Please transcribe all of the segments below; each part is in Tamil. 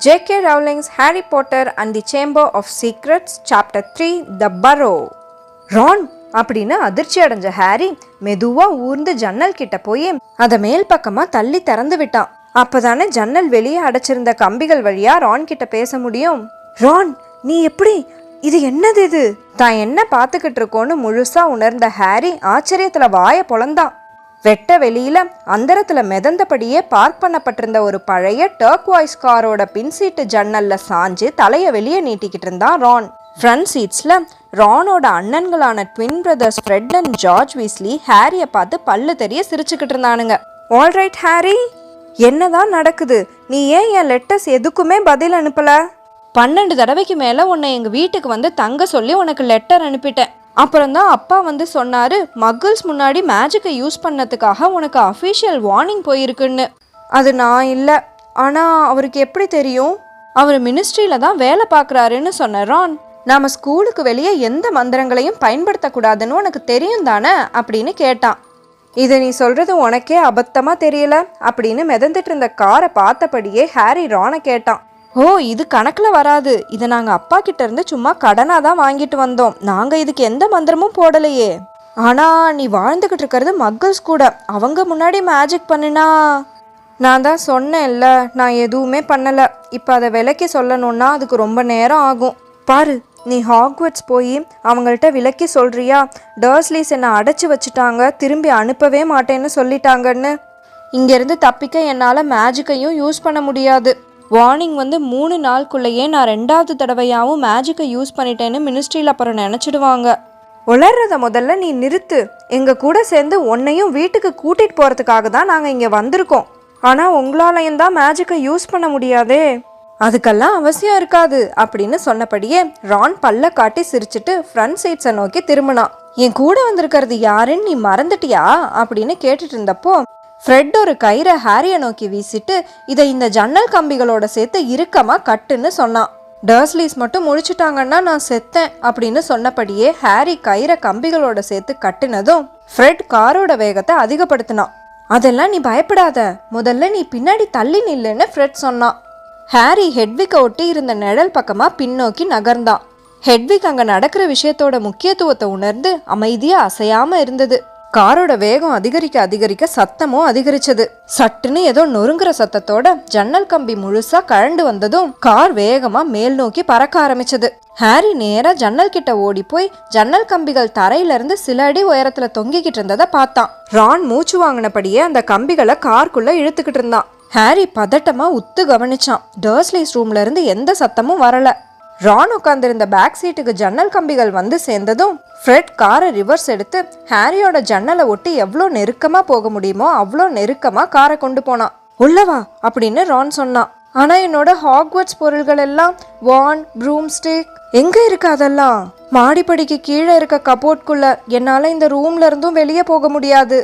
J.K. Rowling's Harry Potter and the Chamber of Secrets, Chapter 3, The Burrow. Ron அப்படின்னு அதிர்ச்சி அடைஞ்ச ஹாரி மெதுவா ஊர்ந்து ஜன்னல் கிட்ட போய் அதை மேல் பக்கமா தள்ளி திறந்து விட்டான். அப்பதானே ஜன்னல் வெளியே அடைச்சிருந்த கம்பிகள் வழியா ரான் கிட்ட பேச முடியும். ரான், நீ எப்படி? இது என்னது? இது தான் என்ன பார்த்துக்கிட்டு இருக்கோன்னு முழுசா உணர்ந்த ஹாரி ஆச்சரியத்துல வாய பொளந்தான். வெட்ட வெளியில அந்தரத்துல மிதந்தபடியே பார்க் பண்ணப்பட்டிருந்த ஒரு பழைய டர்க்வாய்ஸ் காரோட பின்சீட்டு ஜன்னல்ல சாஞ்சு தலைய வெளியே நீட்டிக்கிட்டு இருந்தான் ரான். ஃப்ரண்ட் சீட்ஸ்ல ரானோட அண்ணன்களான twin brothers Fred and George Weasley ஹாரிய பார்த்து பல்லு தெரிய சிரிச்சுக்கிட்டு இருந்தானுங்க. ஆல்ரைட் ஹாரி, என்னதான் நடக்குது? நீ ஏன் என் லெட்டர்ஸ் எதுக்குமே பதில் அனுப்பல? 12 தடவைக்கு மேல உன்னை எங்க வீட்டுக்கு வந்து தங்க சொல்லி உனக்கு லெட்டர் அனுப்பிட்டேன். அப்புறம்தான் அப்பா வந்து சொன்னாரு, மக்கிள்ஸ் முன்னாடி மேஜிக்கை யூஸ் பண்ணதுக்காக உனக்கு அஃபிஷியல் வார்னிங் போயிருக்குன்னு. அது நான் இல்லை. ஆனால் அவருக்கு எப்படி தெரியும்? அவர் மினிஸ்ட்ரியில தான் வேலை பார்க்குறாருன்னு சொன்ன ரான். நாம ஸ்கூலுக்கு வெளியே எந்த மந்திரங்களையும் பயன்படுத்தக்கூடாதுன்னு உனக்கு தெரியும் தானே அப்படின்னு கேட்டான். இதை நீ சொல்றது உனக்கே அபத்தமா தெரியல அப்படின்னு மிதந்துட்டு இருந்த காரை பார்த்தபடியே ஹாரி ரானை கேட்டான். ஓ, இது கணக்கில் வராது. இதை நாங்கள் அப்பா கிட்ட இருந்து சும்மா கடனாக தான் வாங்கிட்டு வந்தோம். நாங்கள் இதுக்கு எந்த மந்திரமும் போடலையே. ஆனால் நீ வாழ்ந்துக்கிட்டு இருக்கிறது மக்கிள்ஸ் கூட. அவங்க முன்னாடி மேஜிக் பண்ணினா? நான் தான் சொன்னேன்ல, நான் எதுவுமே பண்ணலை. இப்போ அதை விலக்கி சொல்லணும்னா அதுக்கு ரொம்ப நேரம் ஆகும். பாரு, நீ ஹாக்வர்ட்ஸ் போய் அவங்கள்ட்ட விலக்கி சொல்றியா? டர்ஸ்லீஸ் என்னை அடைச்சி வச்சுட்டாங்க, திரும்பி அனுப்பவே மாட்டேன்னு சொல்லிட்டாங்கன்னு. இங்கேருந்து தப்பிக்க என்னால் மேஜிக்கையும் யூஸ் பண்ண முடியாது. வார்னிங் வந்து 3 நாளுக்குள்ளேயே நான் 2வது தடவையாகவும் மேஜிக்கை யூஸ் பண்ணிட்டேன்னு மினிஸ்ட்ரியில் அப்புறம் நினச்சிடுவாங்க. உளர்றத முதல்ல நீ நிறுத்து. எங்கள் கூட சேர்ந்து உன்னையும் வீட்டுக்கு கூட்டிகிட்டு போகிறதுக்காக தான் நாங்கள் இங்கே வந்திருக்கோம். ஆனால் உங்களாலையும் தான் மேஜிக்கை யூஸ் பண்ண முடியாதே. அதுக்கெல்லாம் அவசியம் இருக்காது அப்படின்னு சொன்னபடியே ரான் பல்ல காட்டி சிரிச்சுட்டு ஃப்ரண்ட் சீட்ஸை நோக்கி திரும்பினான். என் கூட வந்திருக்கிறது யாருன்னு நீ மறந்துட்டியா அப்படின்னு கேட்டுட்டு இருந்தப்போ ஃப்ரெட் ஒரு கயிறை ஹாரியை நோக்கி வீசிட்டு இதை இந்த ஜன்னல் கம்பிகளோட சேர்த்து இறுக்கமா கட்டுன்னு சொன்னான். டர்ஸ்லீஸ் மட்டும் முழிச்சுட்டாங்கன்னா நான் செத்தேன் அப்படின்னு சொன்னபடியே ஹாரி கயிறை கம்பிகளோட சேர்த்து கட்டுனதும் ஃப்ரெட் காரோட வேகத்தை அதிகப்படுத்தினான். அதெல்லாம் நீ பயப்படாத, முதல்ல நீ பின்னாடி தள்ளி நில்லுன்னு ஃப்ரெட் சொன்னான். ஹாரி ஹெட்விக்கை ஒட்டி இருந்த நிழல் பக்கமா பின்னோக்கி நகர்ந்தான். ஹெட்விக் அங்க நடக்கிற விஷயத்தோட முக்கியத்துவத்தை உணர்ந்து அமைதியா அசையாம இருந்தது. காரோட வேகம் அதிகரிக்க அதிகரிக்க சத்தமும் அதிகரிச்சது. சட்டுன்னு ஏதோ நொறுங்குற சத்தத்தோட ஜன்னல் கம்பி முழுசா கழண்டு வந்ததும் கார் வேகமா மேல் நோக்கி பறக்க ஆரம்பிச்சது. ஹாரி நேரா ஜன்னல் கிட்ட ஓடி போய் ஜன்னல் கம்பிகள் தரையில இருந்து சில அடி உயரத்துல தொங்கிக்கிட்டு இருந்ததை பார்த்தான். ரான் மூச்சு வாங்கினபடியே அந்த கம்பிகளை காருக்குள்ள இழுத்துக்கிட்டு இருந்தான். ஹாரி பதட்டமா உத்து கவனிச்சான். டர்ஸ்லீஸ் ரூம்ல இருந்து எந்த சத்தமும் வரல. ரான் உட்கார்ந்திருந்த பேக் சீட்டுக்கு ஜன்னல் கம்பிகள் வந்து சேர்ந்ததும் ஃப்ரெட் காரை ரிவர்ஸ் எடுத்து ஹாரியோட ஜன்னலை ஒட்டி எவ்வளோ நெருக்கமா போக முடியுமோ அவ்வளோ நெருக்கமா காரை கொண்டு போனான். உள்ளவா அப்படின்னு ரான் சொன்னான். ஆனா என்னோட ஹாக்வர்ட்ஸ் பொருள்கள் எல்லாம், வான், ப்ரூம்ஸ்டிக் எங்க இருக்கு? அதெல்லாம் மாடிப்படிக்கு கீழே இருக்க கபோர்ட்குள்ள. என்னால இந்த ரூம்ல இருந்தும் வெளியே போக முடியாது.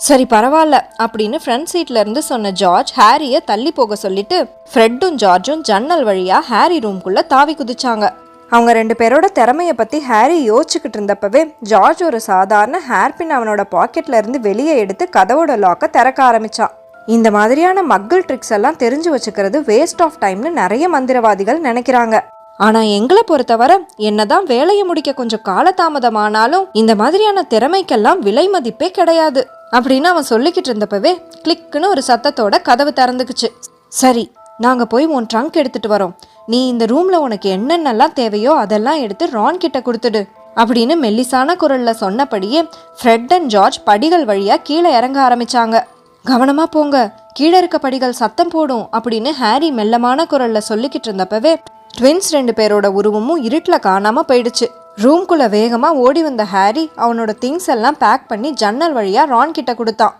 சரி பரவாயில்ல அப்படின்னு ஃப்ரண்ட் சீட்ல இருந்து சொன்ன ஜார்ஜ் ஹாரியை தள்ளி போக சொல்லிட்டு ஃப்ரெட்டும் ஜார்ஜும் ஜன்னல் வழியா ஹாரி ரூம்குள்ள தாவி குதிச்சாங்க. அவங்க 2 பேரோட திறமைய பத்தி ஹாரி யோசிச்சுக்கிட்டு இருந்தப்பவே ஜார்ஜ் ஒரு சாதாரண ஹேர்பின் அவனோட பாக்கெட்ல இருந்து வெளியே எடுத்து கதவோட லாக்க திறக்க ஆரம்பிச்சான். இந்த மாதிரியான மக்கிள் ட்ரிக்ஸ் எல்லாம் தெரிஞ்சு வச்சுக்கிறது வேஸ்ட் ஆஃப் டைம்னு நிறைய மந்திரவாதிகள் நினைக்கிறாங்க. ஆனா எங்களை பொறுத்தவரை என்னதான் வேலையை முடிக்க கொஞ்சம் காலதாமதமானாலும் இந்த மாதிரியான திறமைக்கெல்லாம் விலை மதிப்பே கிடையாது அப்படின்னு அவன் சொல்லிக்கிட்டு இருந்தப்பவே கிளிக்குன்னு ஒரு சத்தத்தோட கதவு திறந்துக்குச்சு. சரி, நாங்க போய் உன் ட்ரங்க் எடுத்துட்டு வரோம். நீ இந்த ரூம்ல உனக்கு என்னென்னலாம் தேவையோ அதெல்லாம் எடுத்து ரான் கிட்ட கொடுத்துடு அப்படின்னு மெல்லிசான குரல்ல சொன்னபடியே ஃப்ரெட் அண்ட் ஜார்ஜ் படிகள் வழியா கீழே இறங்க ஆரம்பிச்சாங்க. கவனமா போங்க, கீழே இருக்க படிகள் சத்தம் போடும் அப்படின்னு ஹாரி மெல்லமான குரல்ல சொல்லிக்கிட்டு இருந்தப்பவே ட்வின்ஸ் 2 பேரோட உருவமும் இருட்டுல காணாம போயிடுச்சு. ரூம்குள்ள வேகமா ஓடி வந்த ஹாரி அவனோட திங்ஸ் எல்லாம் பேக் பண்ணி ஜன்னல் வழியா ரான் கிட்ட கொடுத்தான்.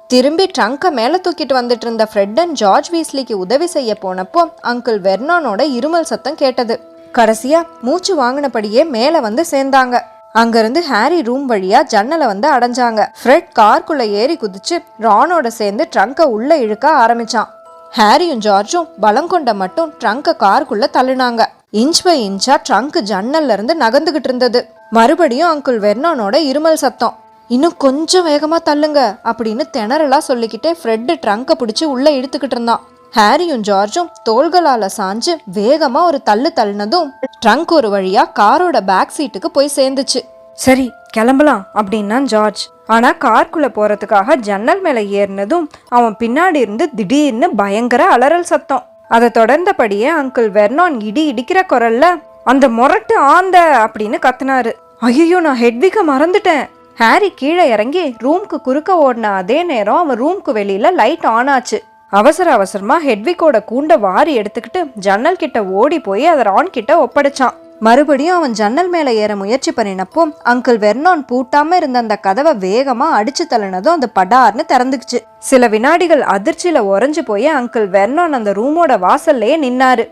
திரும்பி ட்ரங்கை மேல தூக்கிட்டு வந்துட்டு இருந்த ஃப்ரெட் அண்ட் ஜார்ஜ் வீஸ்லிக்கு உதவி செய்ய போனப்போ அங்கிள் வெர்னானோட இருமல் சத்தம் கேட்டது. கடைசியா மூச்சு வாங்கினபடியே மேல வந்து சேர்ந்தாங்க. அங்கிருந்து ஹாரி ரூம் வழியா ஜன்னலை வந்து அடைஞ்சாங்க. ஃப்ரெட் கார்க்குள்ள ஏறி குதிச்சு ரானோட சேர்ந்து ட்ரங்கை உள்ள இழுக்க ஆரம்பிச்சான். ஹாரியும் ஜார்ஜும் பலம் கொண்ட மட்டும் ட்ரங்கை காருக்குள்ள தள்ளுனாங்க. இன்ச் பை இன்ச்சா ட்ரங்க் ஜன்னல்ல இருந்து நகர்ந்துகிட்டு இருந்தது. மறுபடியும் அங்கிள் வெர்னானோட இருமல் சத்தம். இன்னும் கொஞ்சம் வேகமா தள்ளுங்க அப்படின்னு திணறலா சொல்லிக்கிட்டே ஃப்ரெட் ட்ரங்கை பிடிச்சி உள்ள இழுத்துக்கிட்டு இருந்தான். ஹாரியும் ஜார்ஜும் தோள்களால சாஞ்சு வேகமா ஒரு தள்ளு தள்ளினதும் ட்ரங்க் ஒரு வழியா காரோட பேக் சீட்டுக்கு போய் சேர்ந்துச்சு. சரி கிளம்பலாம் அப்படின்னா ஜார்ஜ். ஆனா கார்க்குள்ள போறதுக்காக ஜன்னல் மேல ஏறினதும் அவன் பின்னாடி இருந்து திடீர்னு பயங்கர அலறல் சத்தம். அதை தொடர்ந்தபடியே அங்கிள் வெர்னான் இடி இடிக்கிற குரல்ல அந்த முரட்டு ஆந்த அப்படின்னு கத்துனாரு. ஐயோ, நான் ஹெட்விக்க மறந்துட்டேன். ஹாரி கீழே இறங்கி ரூம்க்கு குறுக்க ஓடின அதே நேரம் அவன் ரூம்க்கு வெளியில லைட் ஆன் ஆச்சு. அவசர அவசரமா ஹெட்விக்கோட கூண்டை வாரி எடுத்துக்கிட்டு ஜன்னல் கிட்ட ஓடி போய் அதை ரான் கிட்ட ஒப்படைச்சான். மறுபடியும் அவன் ஜன்னல் மேல ஏற முயற்சி பண்ணினப்போ அங்கிள் வெர்னான் பூட்டாம இருந்த அந்த கதவை வேகமா அடிச்சு தள்ளினதும் அந்த படார்னு திறந்துக்குச்சு. சில வினாடிகள் அதிர்ச்சியில உறைஞ்சு போய் அங்கிள் வெர்னான் அந்த ரூமோட வாசல்லையே நின்னாரு.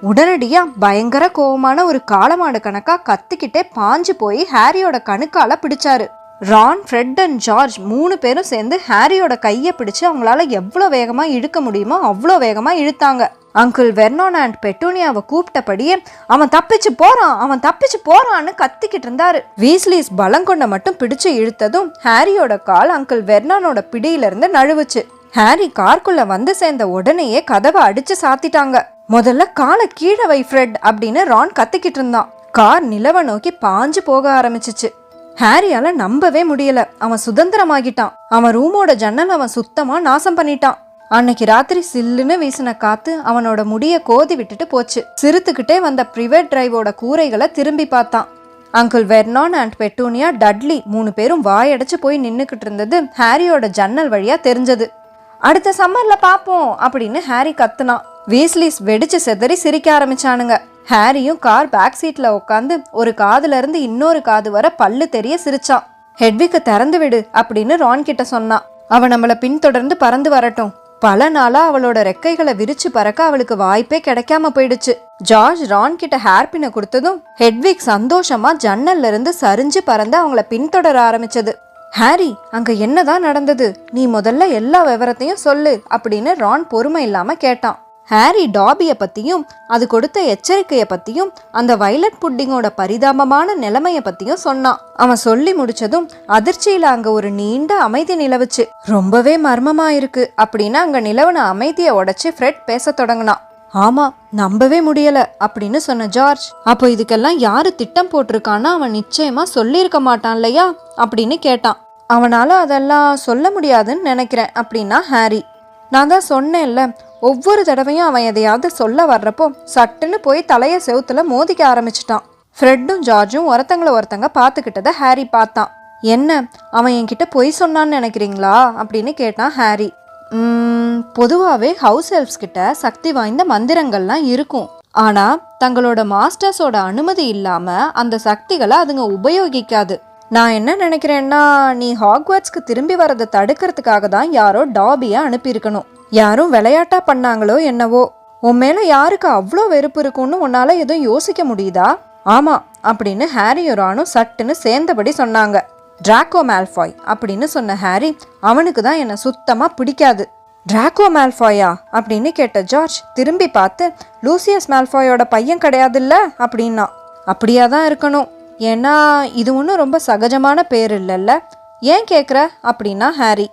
உடனடியா பயங்கர கோபமான ஒரு காளமாடு கணக்கா கத்திக்கிட்டே பாஞ்சு போய் ஹாரியோட கணுக்கால பிடிச்சாரு. ரான், ஃப்ரெட் அண்ட் ஜார்ஜ் 3 பேரும் சேர்ந்து ஹாரியோட கையை பிடிச்சு அவங்களால எவ்வளோ வேகமா இழுக்க முடியுமோ அவ்வளோ வேகமா இழுத்தாங்க. அங்கிள் வெர்னான் அண்ட் பெட்டூனியாவை கூப்பிட்டபடியே அவன் தப்பிச்சு போறான்னு கத்திக்கிட்டு இருந்தாரு. வீஸ்லிஸ் பலங்கொண்ட மட்டும் பிடிச்சு இழுத்ததும் ஹாரியோட கால் அங்கிள் வெர்னானோட பிடியிலிருந்து நழுவுச்சு. ஹாரி கார்க்குள்ள வந்து சேர்ந்த உடனேயே கதவை அடிச்சு சாத்திட்டாங்க. முதல்ல காலை கீழே வை ஃப்ரெட் அப்படின்னு ரான் கத்திக்கிட்டு இருந்தான். கார் நிலவை நோக்கி பாஞ்சு போக ஆரம்பிச்சிச்சு. ஹாரியால நம்பவே முடியல. அவன் சுதந்திரமாகிட்டான். அவன் ரூமோட ஜன்னல் அவன் சுத்தமா நாசம் பண்ணிட்டான். அன்னைக்கு ராத்திரி சில்லுன்னு வீசின காத்து அவனோட முடிய கோதி விட்டுட்டு போச்சு. சிரித்துக்கிட்டே வந்த பிரைவேட் டிரைவோட கூரைகளை திரும்பி பார்த்தான். அங்கிள் வெர்னான் அண்ட் பெட்டூனியா, டட்லி 3 பேரும் வாயடைச்சு போய் நின்னுக்கிட்டு இருந்தது ஹாரியோட ஜன்னல் வழியா தெரிஞ்சது. அடுத்த சம்மர்ல பாப்போம் அப்படின்னு ஹாரி கத்துனான். வீஸ்லிஸ் வெடிச்சு செதறி சிரிக்க ஆரம்பிச்சானுங்க. ஹாரியும் கார் பேக் சீட்ல உட்காந்து ஒரு காதுல இருந்து இன்னொரு காது வர பல்லு தெரிய சிரிச்சான். ஹெட்விக்க திறந்து விடு அப்படின்னு ரான் கிட்ட சொன்னான். அவன் நம்மள பின்தொடர்ந்து பறந்து வரட்டும். பல நாளா அவளோட ரெக்கைகளை விரிச்சு பறக்க அவளுக்கு வாய்ப்பே கிடைக்காம போயிடுச்சு. ஜார்ஜ் ரான் கிட்ட ஹேர்பினை கொடுத்ததும் ஹெட்விக் சந்தோஷமா ஜன்னல்ல இருந்து சரிஞ்சு பறந்து அவங்கள பின்தொடர ஆரம்பிச்சது. ஹாரி, அங்க என்னதான் நடந்தது? நீ முதல்ல எல்லா விவரத்தையும் சொல்லு அப்படின்னு ரான் பொறுமை இல்லாம கேட்டான். ஹாரி டாபியை பத்தியும் அது கொடுத்த எச்சரிக்கைய பத்தியும் அந்த வைலட் புட்டிங்கோட பரிதாபமான நிலைமைய பத்தியும் சொன்னான். அவன் சொல்லி முடிச்சதும் அதிர்ச்சியில அங்க ஒரு நீண்ட அமைதி நிலவுச்சு. ரொம்பவே மர்மமா இருக்கு அப்படின்னு அங்க நிலவுன அமைதியை உடைச்சு ஃப்ரெட் பேச தொடங்கினான். ஆமா, நம்பவே முடியல அப்படின்னு சொன்ன ஜார்ஜ். அப்போ இதுக்கெல்லாம் யாரு திட்டம் போட்டிருக்கான்னா அவன் நிச்சயமா சொல்லியிருக்க மாட்டான் இல்லையா அப்படின்னு கேட்டான். அவனால அதெல்லாம் சொல்ல முடியாதுன்னு நினைக்கிறேன் அப்படின்னா ஹாரி. நான் தான் சொன்னேன்ல, ஒவ்வொரு தடவையும் அவன் எதையாவது சொல்ல வர்றப்போ சட்டுன்னு போய் தலைய செவுத்துல மோதிக்க ஆரம்பிச்சிட்டான். ஃப்ரெட்டும் ஜார்ஜும் ஒருத்தங்க பார்த்துக்கிட்டத ஹாரி பார்த்தான். என்ன, அவன் என்கிட்ட பொய் சொன்னான்னு நினைக்கிறீங்களா அப்படின்னு கேட்டான் ஹாரி. பொதுவாகவே ஹவுஸ் ஹெல்ப்ஸ் கிட்ட சக்தி வாய்ந்த மந்திரங்கள்லாம் இருக்கும். ஆனா தங்களோட மாஸ்டர்ஸோட அனுமதி இல்லாம அந்த சக்திகளை அதுங்க உபயோகிக்காது. நான் என்ன நினைக்கிறேன்னா, நீ ஹாக்வர்ட்ஸ்க்கு திரும்பி வரதை தடுக்கிறதுக்காக தான் யாரோ டாபியை அனுப்பியிருக்கணும். யாரும் விளையாட்டா பண்ணாங்களோ என்னவோ. உன் மேல யாருக்கு அவ்வளோ வெறுப்பு இருக்கும்னு உன்னால எதுவும் யோசிக்க முடியுதா? ஆமா அப்படின்னு ஹாரியும் ரானும் சட்டுன்னு சேர்ந்தபடி சொன்னாங்க. டிராக்கோ மால்ஃபாய் அப்படின்னு சொன்ன ஹாரி, அவனுக்கு தான் என்னை சுத்தமா பிடிக்காது. டிராக்கோ மால்ஃபாயா அப்படின்னு கேட்ட ஜார்ஜ் திரும்பி பார்த்து, லூசியஸ் மால்ஃபாயோட பையன் கிடையாதுல்ல அப்படின்னா. அப்படியா தான் இருக்கணும், ஏன்னா இது ஒன்றும் ரொம்ப சகஜமான பேர் இல்லைல்ல. ஏன் கேட்குற அப்படின்னா ஹாரி.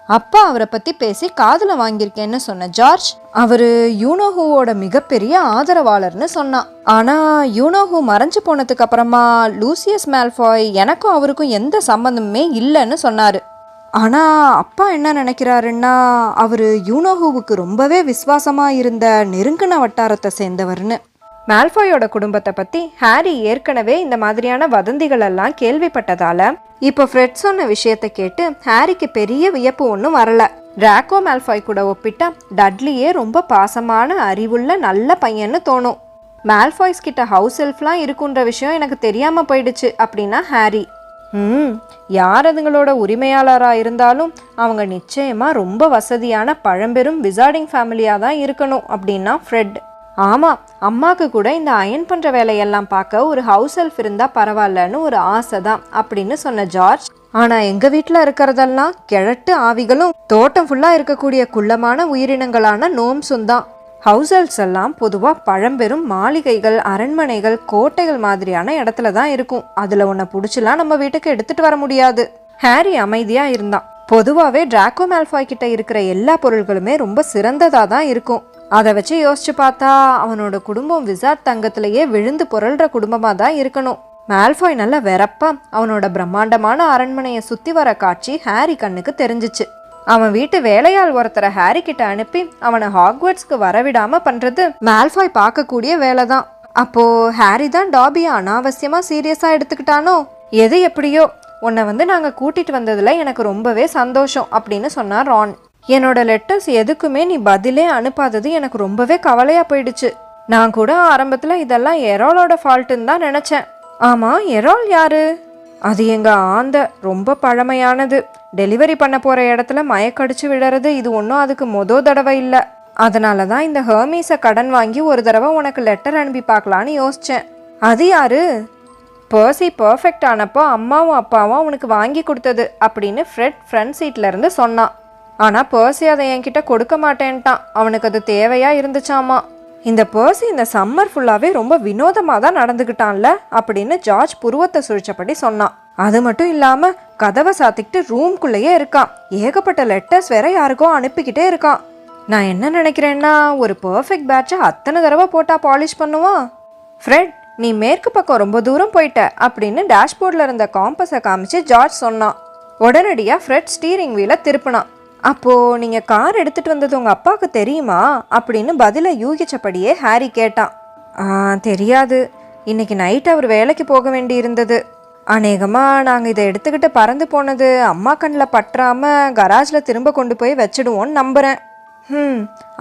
அப்பா அவரை பற்றி பேசி காதில் வாங்கியிருக்கேன்னு சொன்ன ஜார்ஜ், அவர் யூனோஹூவோட மிகப்பெரிய ஆதரவாளர்னு சொன்னான். ஆனால் யூனோஹூ மறைஞ்சு போனதுக்கு அப்புறமா லூசியஸ் மால்ஃபாய் எனக்கும் அவருக்கும் எந்த சம்பந்தமுமே இல்லைன்னு சொன்னார். ஆனால் அப்பா என்ன நினைக்கிறாருன்னா, அவர் யூனோஹூவுக்கு ரொம்பவே விசுவாசமாக இருந்த நெருங்கின வட்டாரத்தை சேர்ந்தவர்னு. மால்ஃபாயோட குடும்பத்தை பற்றி ஹாரி ஏற்கனவே இந்த மாதிரியான வதந்திகள் எல்லாம் கேள்விப்பட்டதால இப்போ ஃப்ரெட் சொன்ன விஷயத்தை கேட்டு ஹாரிக்கு பெரிய வியப்பு ஒன்றும் வரல. டிராக்கோ மால்ஃபாய் கூட ஒப்பிட்டா டட்லியே ரொம்ப பாசமான அறிவுள்ள நல்ல பையன்னு தோணும். மால்ஃபாய்ஸ் கிட்ட ஹவுஸ் ஹெல்ப்லாம் இருக்குன்ற விஷயம் எனக்கு தெரியாம போயிடுச்சு அப்படின்னா ஹாரி. யார் அதுங்களோட உரிமையாளராக இருந்தாலும் அவங்க நிச்சயமா ரொம்ப வசதியான பழம்பெரும் விசார்டிங் ஃபேமிலியாக தான் இருக்கணும் அப்படின்னா ஃப்ரெட். ஆமாம், அம்மாவுக்கு கூட இந்த அயன் பண்ணுற வேலையெல்லாம் பார்க்க ஒரு ஹவுஸ் ஹெல்ப் இருந்தால் பரவாயில்லன்னு ஒரு ஆசை தான் அப்படின்னு சொன்ன ஜார்ஜ். ஆனால் எங்கள் வீட்டில் இருக்கிறதெல்லாம் கிழட்டு ஆவிகளும் தோட்டம் ஃபுல்லாக இருக்கக்கூடிய குள்ளமான உயிரினங்களான நோம்ஸும் தான். ஹவுஸ் ஹெல்ப்ஸ் எல்லாம் பொதுவாக பழம்பெரும் மாளிகைகள், அரண்மனைகள், கோட்டைகள் மாதிரியான இடத்துல தான் இருக்கும். அதில் ஒன்றை பிடிச்சலாம் நம்ம வீட்டுக்கு எடுத்துகிட்டு வர முடியாது. ஹாரி அமைதியாக இருந்தான். பொதுவாகவே டிராக்கோ மால்ஃபாய் கிட்ட இருக்கிற எல்லா பொருள்களுமே ரொம்ப சிறந்ததாக தான் இருக்கும். அதை வச்சு யோசிச்சு பார்த்தா அவனோட குடும்பம் விசார்ட் தங்கத்திலேயே விழுந்து புரள்ற குடும்பமா தான் இருக்கணும். மால்ஃபாய் நல்ல வெறப்பா அவனோட பிரம்மாண்டமான அரண்மனையை சுத்தி வர காட்சி ஹாரி கண்ணுக்கு தெரிஞ்சிச்சு. அவன் வீட்டு வேலையாள் ஒருத்தரை ஹாரி கிட்ட அனுப்பி அவனை ஹாக்வர்ட்ஸ்க்கு வரவிடாம பண்றது மால்ஃபாய் பார்க்கக்கூடிய வேலைதான். அப்போ ஹாரி தான் டாபியை அனாவசியமா சீரியஸா எடுத்துக்கிட்டானோ? எது எப்படியோ உன்னை நாங்க கூட்டிட்டு வந்ததுல எனக்கு ரொம்பவே சந்தோஷம் அப்படின்னு சொன்னார் ரான். என்னோட லெட்டர்ஸ் எதுக்குமே நீ பதிலே அனுப்பாதது எனக்கு ரொம்பவே கவலையா போயிடுச்சு. நான் கூட ஆரம்பத்துல இதெல்லாம் எராலோட ஃபால்ட்டுன்னு தான் நினைச்சேன். ஆமா, எரால் யாரு? அது எங்க ஆந்த, ரொம்ப பழமையானது. டெலிவரி பண்ண போற இடத்துல மயக்கடிச்சு விடுறது இது ஒன்றும் அதுக்கு தடவை இல்லை. அதனால தான் இந்த ஹெர்மீஸை கடன் வாங்கி ஒரு தடவை உனக்கு லெட்டர் அனுப்பி பார்க்கலான்னு யோசிச்சேன். அது யாரு? பர்சி பர்ஃபெக்ட் ஆனப்போ அம்மாவும் அப்பாவும் அவனுக்கு வாங்கி கொடுத்தது அப்படின்னு ஃப்ரெட் ஃப்ரண்ட் சீட்ல இருந்து சொன்னான். ஆனால் பர்சி அதை என்கிட்ட கொடுக்க மாட்டேன்ட்டான். அவனுக்கு அது தேவையா இருந்துச்சாமா. இந்த பர்சி இந்த சம்மர் ஃபுல்லாகவே ரொம்ப வினோதமாக தான் நடந்துக்கிட்டான்ல அப்படின்னு ஜார்ஜ் புருவத்தை சுழிச்சபடி சொன்னான். அது மட்டும் இல்லாமல் கதவை சாத்திக்கிட்டு ரூம்குள்ளேயே இருக்கான். ஏகப்பட்ட லெட்டர்ஸ் வேற யாருக்கோ அனுப்பிக்கிட்டே இருக்கான். நான் என்ன நினைக்கிறேன்னா, ஒரு பர்ஃபெக்ட் பேட்சை அத்தனை தடவை போட்டால் பாலிஷ் பண்ணுவான். ஃப்ரெட், நீ மேற்கு பக்கம் ரொம்ப தூரம் போயிட்ட அப்படின்னு டேஷ்போர்டில் இருந்த காம்பஸை காமிச்சு ஜார்ஜ் சொன்னான். உடனடியாக ஃப்ரெட் ஸ்டீரிங் வீலை திருப்பினான். அப்போது நீங்கள் கார் எடுத்துகிட்டு வந்தது உங்கள் அப்பாவுக்கு தெரியுமா அப்படின்னு பதிலை யூகிச்சபடியே ஹாரி கேட்டான். தெரியாது, இன்னைக்கு நைட் அவர் வேலைக்கு போக வேண்டி இருந்தது. அநேகமாக நாங்கள் இதை எடுத்துக்கிட்டு பறந்து போனது அம்மா கண்ணில் பற்றாமல் கராஜில் திரும்ப கொண்டு போய் வச்சிடுவோன்னு நம்புகிறேன்.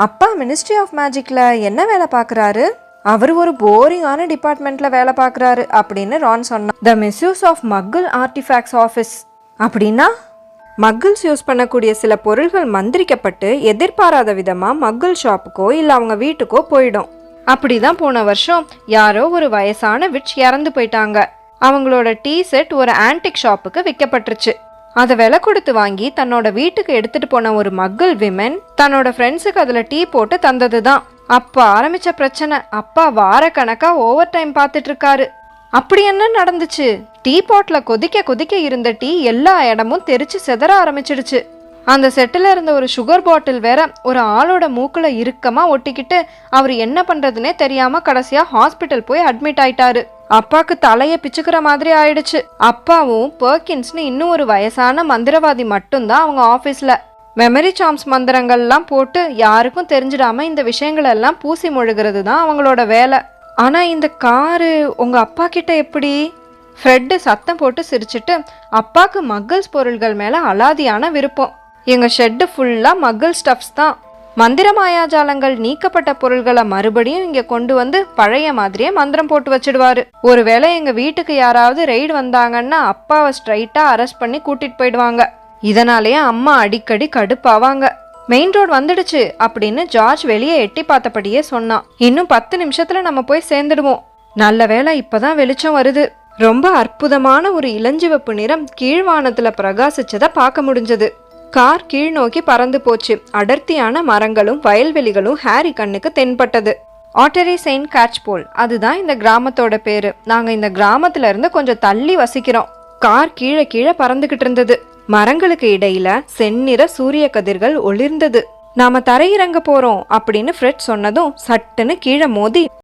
அப்பா மினிஸ்ட்ரி ஆஃப் மேஜிக்கில் என்ன வேலை பார்க்குறாரு? அவர் ஒரு போரிங்கான டிபார்ட்மெண்ட்ல வேலை பார்க்குறாரு அப்படின்னு ரான் சொன்னான். த மிஸ்யூஸ் ஆஃப் மக்கிள் ஆர்டிஃபேக்ட்ஸ் ஆஃபீஸ் அப்படின்னா மக்கிள்ஸ் யூஸ் பண்ணக்கூடிய சில பொருள்கள் மந்திரிக்கப்பட்டு எதிர்பாராத விதமாக மக்கிள் ஷாப்புக்கோ இல்லை அவங்க வீட்டுக்கோ போயிடும். அப்படிதான் போன வருஷம் யாரோ ஒரு வயசான விட்ச் இறந்து போயிட்டாங்க. அவங்களோட டீ செட் ஒரு ஆன்டிக் ஷாப்புக்கு விற்கப்பட்டுருச்சு. அதை விலை கொடுத்து வாங்கி தன்னோட வீட்டுக்கு எடுத்துட்டு போன ஒரு மக்கிள் விமென் தன்னோட ஃப்ரெண்ட்ஸுக்கு அதில் டீ போட்டு தந்தது தான். அப்பா ஆரம்பிச்ச பிரச்சனை. அப்பா வாரக்கணக்கா ஓவர் டைம் பார்த்துட்டு இருக்காரு. அப்படி என்ன நடந்துச்சு? டீ பாட்ல கொதிக்க கொதிக்க இருந்த டீ எல்லா இடமும் தெரிச்சு செதற ஆரம்பிச்சிடுச்சு. அந்த செட்டில் இருந்த ஒரு சுகர் பாட்டில் வேற ஒரு ஆளோட மூக்குல இறுக்கமா ஒட்டிக்கிட்டு அவர் என்ன பண்றதுன்னே தெரியாம கடைசியா ஹாஸ்பிட்டல் போய் அட்மிட் ஆயிட்டாரு. அப்பாக்கு தலைய பிச்சுக்கிற மாதிரி ஆயிடுச்சு. அப்பாவும் பர்கின்ஸ்னு இன்னும் ஒரு வயசான மந்திரவாதி மட்டும்தான் அவங்க ஆபீஸ்ல. மெமரி சாம்ஸ் மந்திரங்கள்லாம் போட்டு யாருக்கும் தெரிஞ்சிடாம இந்த விஷயங்கள் எல்லாம் பூசி மொழுகிறது தான் அவங்களோட வேலை. ஆனா இந்த காரு உங்க அப்பா கிட்ட எப்படி? ஃப்ரெட்டு சத்தம் போட்டு சிரிச்சுட்டு, அப்பாக்கு மக்கிள்ஸ் பொருள்கள் மேல அலாதியான விருப்பம். எங்க ஷெட்டு ஃபுல்லா மக்கிள் ஸ்டப்ஸ் தான். மந்திர மாயாஜாலங்கள் நீக்கப்பட்ட பொருள்களை மறுபடியும் இங்க கொண்டு வந்து பழைய மாதிரியே மந்திரம் போட்டு வச்சிடுவாரு. ஒருவேளை எங்க வீட்டுக்கு யாராவது ரெய்டு வந்தாங்கன்னா அப்பாவை ஸ்ட்ரைட்டா அரெஸ்ட் பண்ணி கூட்டிட்டு போயிடுவாங்க. இதனாலேயே அம்மா அடிக்கடி கடுப்பாவாங்க. மெயின் ரோடு வந்துடுச்சு அப்படின்னு ஜார்ஜ் வெளியே எட்டி பார்த்தபடியே சொன்னான். இன்னும் 10 நிமிஷத்துல நம்ம போய் சேர்ந்துடுவோம். நல்ல வேளை இப்பதான் வெளிச்சம் வருது. ரொம்ப அற்புதமான ஒரு இளஞ்சிவப்பு நிறம் கீழ்வானத்துல பிரகாசிச்சதை பார்க்க முடிஞ்சது. கார் கீழ் நோக்கி பறந்து போச்சு. அடர்த்தியான மரங்களும் வயல்வெளிகளும் ஹாரி கண்ணுக்கு தென்பட்டது. ஆட்டரி செயின்ட் கேட்ச்போல், அதுதான் இந்த கிராமத்தோட பேரு. நாங்க இந்த கிராமத்துல இருந்து கொஞ்சம் தள்ளி வசிக்கிறோம். கார் கீழே கீழே பறந்துகிட்டு இருந்தது. மரங்களுக்கு இடையில செந்நிற சூரிய கதிர்கள் ஒளிர்ந்தது. நாம தரையிறங்க போறோம் அப்படின்னு ஃப்ரெட் சொன்னதும் சட்டுன்னு கீழே மோதி